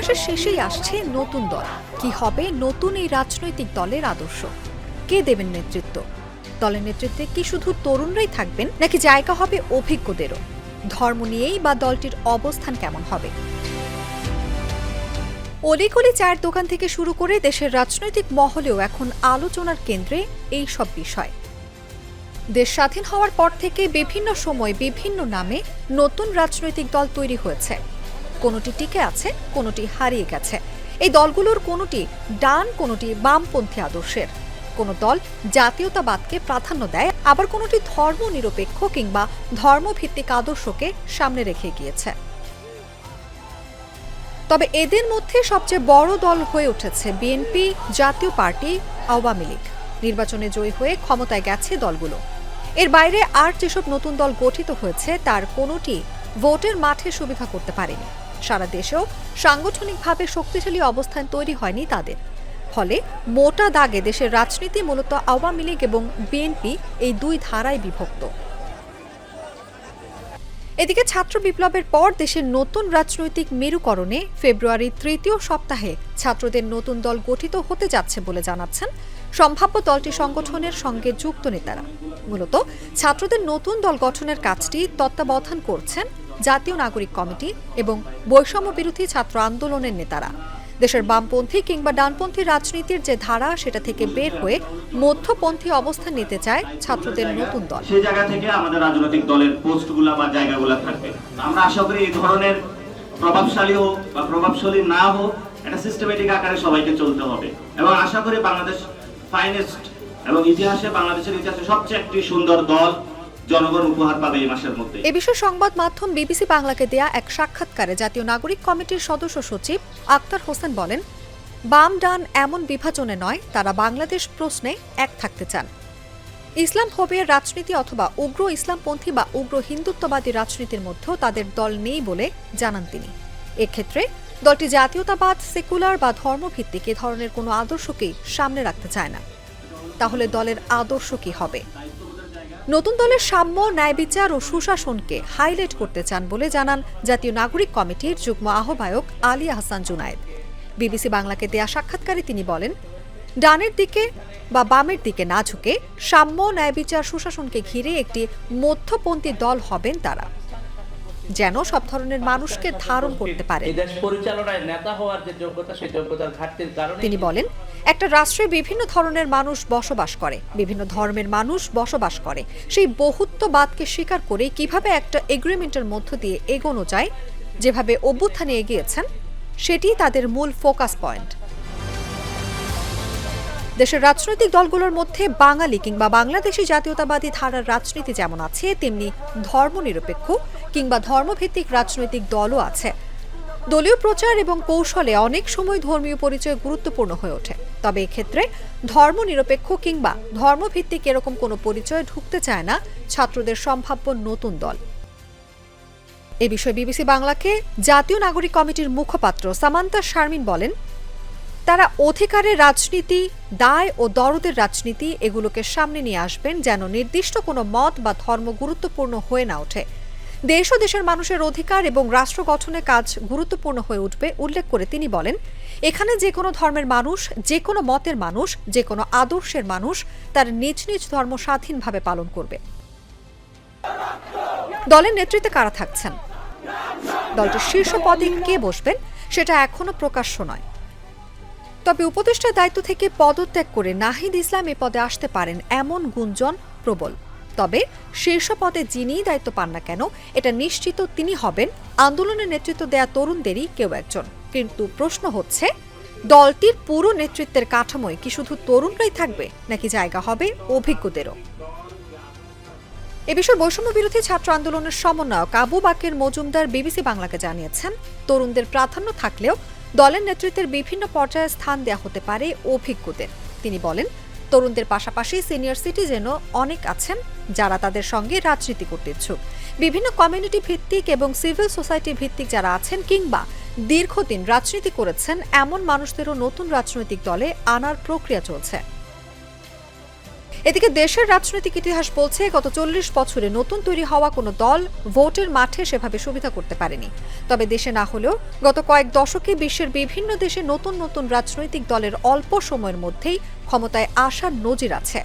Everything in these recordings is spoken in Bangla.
মাসের শেষেই আসছে নতুন দল। কি হবে নতুন এই রাজনৈতিক দলের আদর্শ? কে দেবেন নেতৃত্ব? দলের নেতৃত্বে কি শুধু তরুণরাই থাকবেন, নাকি জায়গা হবে অভিজ্ঞদেরও? ধর্ম নিয়েই বা দলটির অবস্থান কেমন হবে? অলিগলি চায়ের দোকান থেকে শুরু করে দেশের রাজনৈতিক মহলেও এখন আলোচনার কেন্দ্রে এই সব বিষয়। দেশ স্বাধীন হওয়ার পর থেকে বিভিন্ন সময় বিভিন্ন নামে নতুন রাজনৈতিক দল তৈরি হয়েছে। কোনোটি টিকে আছে, কোনোটি হারিয়ে গেছে। এই দলগুলোর কোনোটি ডান, কোনোটি বামপন্থী আদর্শের। কোনো দল জাতীয়তাবাদকে প্রাধান্য দেয়, আবার কোনোটি ধর্মনিরপেক্ষ কিংবা ধর্মভিত্তিক আদর্শকে সামনে রেখে গিয়েছে। তবে এদের মধ্যে সবচেয়ে বড় দল হয়ে উঠেছে বিএনপি, জাতীয় পার্টি, আওয়ামী লীগ। নির্বাচনে জয়ী হয়ে ক্ষমতায় গেছে দলগুলো। এর বাইরে আর যেসব নতুন দল গঠিত হয়েছে তার কোনোটি ভোটের মাঠে সুবিধা করতে পারেনি। সারা দেশেও সাংগঠনিকভাবে শক্তিশালী অবস্থান তৈরি হয়নি তাদের। ফলে মোটা দাগে দেশের রাজনীতি মূলত আওয়ামী লীগ এবং বিএনপি এই দুই ধারায় বিভক্ত। এদিকে ছাত্র বিপ্লবের পর দেশের নতুন রাজনৈতিক মেরুকরণে ফেব্রুয়ারির তৃতীয় সপ্তাহে ছাত্রদের নতুন দল গঠিত হতে যাচ্ছে বলে জানাচ্ছেন সম্ভাব্য দলটি সংগঠনের সঙ্গে যুক্ত নেতারা। মূলত ছাত্রদের নতুন দল গঠনের কাজটি তত্ত্বাবধান করছেন জাতীয় নাগরিক কমিটি এবং বৈষম্য বিরোধী ছাত্র আন্দোলনের নেতারা। দেশের বামপন্থী কিংবা ডানপন্থী রাজনীতির যে ধারা, সেটা থেকে বের হয়ে মধ্যপন্থী অবস্থান নিতে চায় ছাত্রদের নতুন দল। সেই জায়গা থেকে আমাদের রাজনৈতিক দলের পোস্টগুলো বা জায়গাগুলো থাকবে। আমরা আশা করি এই ধরনের প্রভাবশালী হোক বা প্রভাবশালী না হোক, এটা সিস্টেমেটিক আকারে সবাইকে চলতে হবে। এবং আশা করি বাংলাদেশ ফাইনেস্ট এবং বাংলাদেশের ইতিহাসে সবচেয়ে একটি সুন্দর দল জনগণ উপহার পাবে এই মাসের মধ্যে। এ বিষয়ে সংবাদ মাধ্যম বিবিসি বাংলাকে দেয়া এক সাক্ষাৎকারে জাতীয় নাগরিক কমিটির সদস্য সচিব আক্তার হোসেন বলেন, বাম ডান এমন বিভাজনে নয়, তারা বাংলাদেশ প্রশ্নে এক থাকতে চান। ইসলাম ফোবিয়ার রাজনীতি অথবা উগ্র ইসলামপন্থী বা উগ্র হিন্দুত্ববাদী রাজনীতির মধ্যেও তাদের দল নেই বলে জানান তিনি। এক্ষেত্রে দলটি জাতীয়তাবাদ, সেকুলার বা ধর্মভিত্তিক এ ধরনের কোনো আদর্শকেই সামনে রাখতে চায় না। তাহলে দলের আদর্শ কি হবে? নতুন দলের সাম্য, ন্যায় বিচার ও সুশাসনকে হাইলাইট করতে চান বলে জানান জাতীয় নাগরিক কমিটির যুগ্ম আহ্বায়ক আলী আহসান জুনায়েদ। বিবিসি বাংলাকে দেয়া সাক্ষাৎকারে তিনি বলেন, ডানের দিকে বা বামের দিকে না ঝুঁকে সাম্য, ন্যায় বিচার, সুশাসনকে ঘিরে একটি মধ্যপন্থী দল হবেন তারা, যেন সব ধরনের মানুষকে ধারণ করতে পারে। তিনি বলেন, একটা রাষ্ট্রে বিভিন্ন ধরনের মানুষ বসবাস করে, বিভিন্ন ধর্মের মানুষ বসবাস করে। সেই বহুত্ববাদকে স্বীকার করে কিভাবে একটা এগ্রিমেন্টের মধ্য দিয়ে এগোনো যায়, যেভাবে অভ্যুত্থানে এগিয়েছেন, সেটি তাদের মূল ফোকাস পয়েন্ট। দেশের রাজনৈতিক দলগুলোর মধ্যে বাঙালি কিংবা বাংলাদেশি জাতীয়তাবাদী ধারার রাজনীতি যেমন আছে, তেমনি ধর্মনিরপেক্ষ কিংবা ধর্মভিত্তিক রাজনৈতিক দলও আছে। দলীয় প্রচার এবং কৌশলে অনেক সময় ধর্মীয় পরিচয় গুরুত্বপূর্ণ হয়ে ওঠে। তবে এক্ষেত্রে ধর্মনিরপেক্ষ কিংবা ধর্মভিত্তিক এরকম কোনো পরিচয় ঢুকতে চায় না ছাত্রদের সম্ভাব্য নতুন দল। এ বিষয়ে বিবিসি বাংলাকে জাতীয় নাগরিক কমিটির মুখপাত্র সামান্তা শারমিন বলেন, তারা অধিকারের রাজনীতি, দায় ও দরদের রাজনীতি এগুলোকে সামনে নিয়ে আসবেন, যেন নির্দিষ্ট কোনো মত বা ধর্ম গুরুত্বপূর্ণ হয়ে না ওঠে। দেশ ও দেশের মানুষের অধিকার এবং রাষ্ট্র গঠনে কাজ গুরুত্বপূর্ণ হয়ে উঠবে উল্লেখ করে তিনি বলেন, এখানে যে কোনো ধর্মের মানুষ, যে কোনো মতের মানুষ, যে কোনো আদর্শের মানুষ তার নিজ নিজ ধর্ম স্বাধীনভাবে পালন করবে। দলের নেতৃত্বে কারা থাকছেন, দলটির শীর্ষ পদে কে বসবেন, সেটা এখনো প্রকাশ্য নয়। তবে উপদেষ্টার দায়িত্ব থেকে পদত্যাগ করে নাহিদ ইসলাম এ পদে আসতে পারেন এমন গুঞ্জন প্রবল। তবে শীর্ষ পদে যিনিই দায়িত্ব পান না কেন, এটা নিশ্চিত তিনি হবেন আন্দোলনের নেতৃত্ব দেয়া তরুণদেরই কেউ একজন। কিন্তু প্রশ্ন হচ্ছে, দলটির পুরো নেতৃত্বের কাঠামোয় কি শুধু তরুণরাই থাকবে, নাকি জায়গা হবে অভিজ্ঞদেরও? এ বিষয়ে বৈষম্য বিরোধী ছাত্র আন্দোলনের সমন্বয়ক আবু বাকের মজুমদার বিবিসি বাংলাকে জানিয়েছেন, তরুণদের প্রাধান্য থাকলেও দলের নেতৃত্বের বিভিন্ন পর্যায়ে স্থান দেওয়া হতে পারে অভিজ্ঞদের। তিনি বলেন, তরুণদের পাশাপাশি সিনিয়র সিটিজেনও অনেক আছেন যারা তাদের সঙ্গে রাজনীতি করতে ইচ্ছুক। বিভিন্ন কমিউনিটি ভিত্তিক এবং সিভিল সোসাইটি ভিত্তিক যারা আছেন কিংবা দীর্ঘদিন রাজনীতি করেছেন, এমন মানুষদেরও নতুন রাজনৈতিক দলে আনার প্রক্রিয়া চলছে। এদিকে দেশের রাজনৈতিক ইতিহাস বলছে গত 40 বছরে নতুন তৈরি হওয়া কোনো দল ভোটের মাঠে সেভাবে সুবিধা করতে পারেনি। তবে দেশে না হলেও গত কয়েক দশকে বিশ্বের বিভিন্ন দেশে নতুন নতুন রাজনৈতিক দলের অল্প সময়ের মধ্যেই ক্ষমতায় আসার নজির আছে,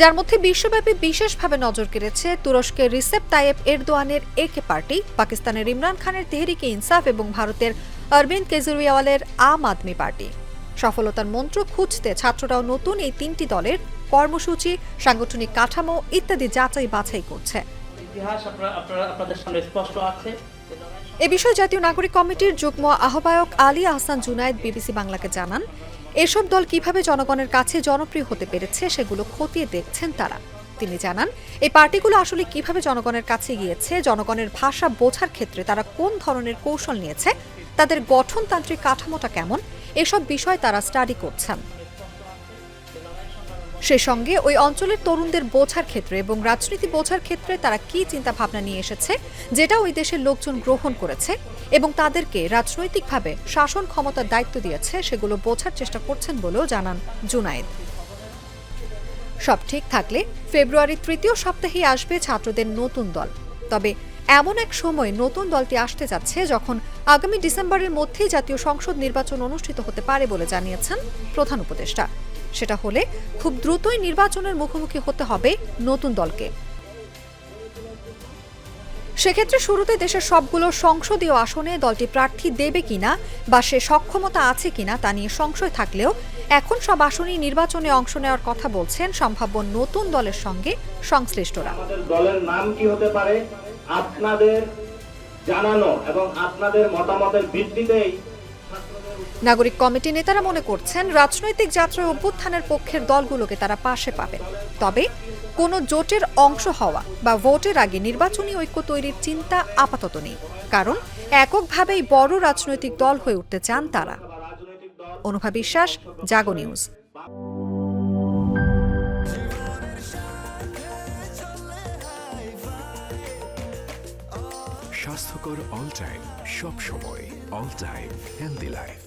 যার মধ্যে বিশ্বব্যাপী বিশেষভাবে নজর কেড়েছে তুরস্কের রিসেপ তাইয়েপ এরদোয়ানের একে পার্টি, পাকিস্তানের ইমরান খানের তেহরিকে ইনসাফ এবং ভারতের অরবিন্দ কেজরিওয়ালের আম আদমি পার্টি। সফলতার মন্ত্র খুঁজতে ছাত্ররাও নতুন এই তিনটি দলের কর্মসূচি, সাংগঠনিক কাঠামো ইত্যাদি যাচাই বাছাই করছে। ইতিহাস আপনাদের সামনে স্পষ্ট আছে। এ বিষয়ে জাতীয় নাগরিক কমিটির যুগ্ম আহ্বায়ক আলী আহসান জুনায়েদ বিবিসি বাংলাকে জানান, এসব দল কিভাবে জনগণের কাছে জনপ্রিয় হতে পেরেছে সেগুলো খতিয়ে দেখছেন তারা। তিনি জানান, এই পার্টিগুলো আসলে কিভাবে জনগণের কাছে গিয়েছে, জনগণের ভাষা বোঝার ক্ষেত্রে তারা কোন ধরনের কৌশল নিয়েছে, তাদের গঠনতান্ত্রিক কাঠামোটা কেমন, এসব বিষয় তারা স্টাডি করছেন। সে সঙ্গে ওই অঞ্চলের তরুণদের বোঝার ক্ষেত্রে এবং রাজনীতি বোঝার ক্ষেত্রে তারা কি চিন্তা ভাবনা নিয়ে এসেছে, যেটা ওই দেশের লোকজন গ্রহণ করেছে এবং তাদেরকে রাজনৈতিকভাবে শাসন ক্ষমতার দায়িত্ব দিয়েছে, সেগুলো বোঝার চেষ্টা করছেন বলেও জানান জুনায়েদ। সব ঠিক থাকলে ফেব্রুয়ারির তৃতীয় সপ্তাহেই আসবে ছাত্রদের নতুন দল। তবে এমন এক সময় নতুন দলটি আসতে যাচ্ছে যখন আগামী ডিসেম্বরের মধ্যেই জাতীয় সংসদ নির্বাচন অনুষ্ঠিত হতে পারে বলে জানিয়েছেন প্রধান উপদেষ্টা। সেটা হলে খুব দ্রুতই নির্বাচনের মুখোমুখি হতে হবে নতুন দলকে। সেক্ষেত্রে শুরুতে দেশের সবগুলো সংসদীয় আসনে দলটি প্রার্থী দেবে কিনা বা সে সক্ষমতা আছে কিনা তা নিয়ে সংশয় থাকলেও এখন সব আসনেই নির্বাচনে অংশ নেওয়ার কথা বলছেন সম্ভাব্য নতুন দলের সঙ্গে সংশ্লিষ্টরা। আমাদের দলের নাম কি হতে পারে আপনাদের জানানো এবং আপনাদের মতামতের ভিত্তিতেই নাগরিক কমিটি নেতারা মনে করছেন রাজনৈতিক যাত্রায় অভ্যুত্থানের পক্ষের দলগুলোকে তারা পাশে পাবেন। তবে কোনো জোটের অংশ হওয়া বা ভোটের আগে নির্বাচনী ঐক্য তৈরির চিন্তা আপাতত নেই, কারণ এককভাবেই বড় রাজনৈতিক দল হয়ে উঠতে চান তারা। অনুভা বিশ্বাস, জাগো নিউজ। স্বাস্থ্যকর অল টাইম, সব সময় অল টাইম হেলদি লাইফ।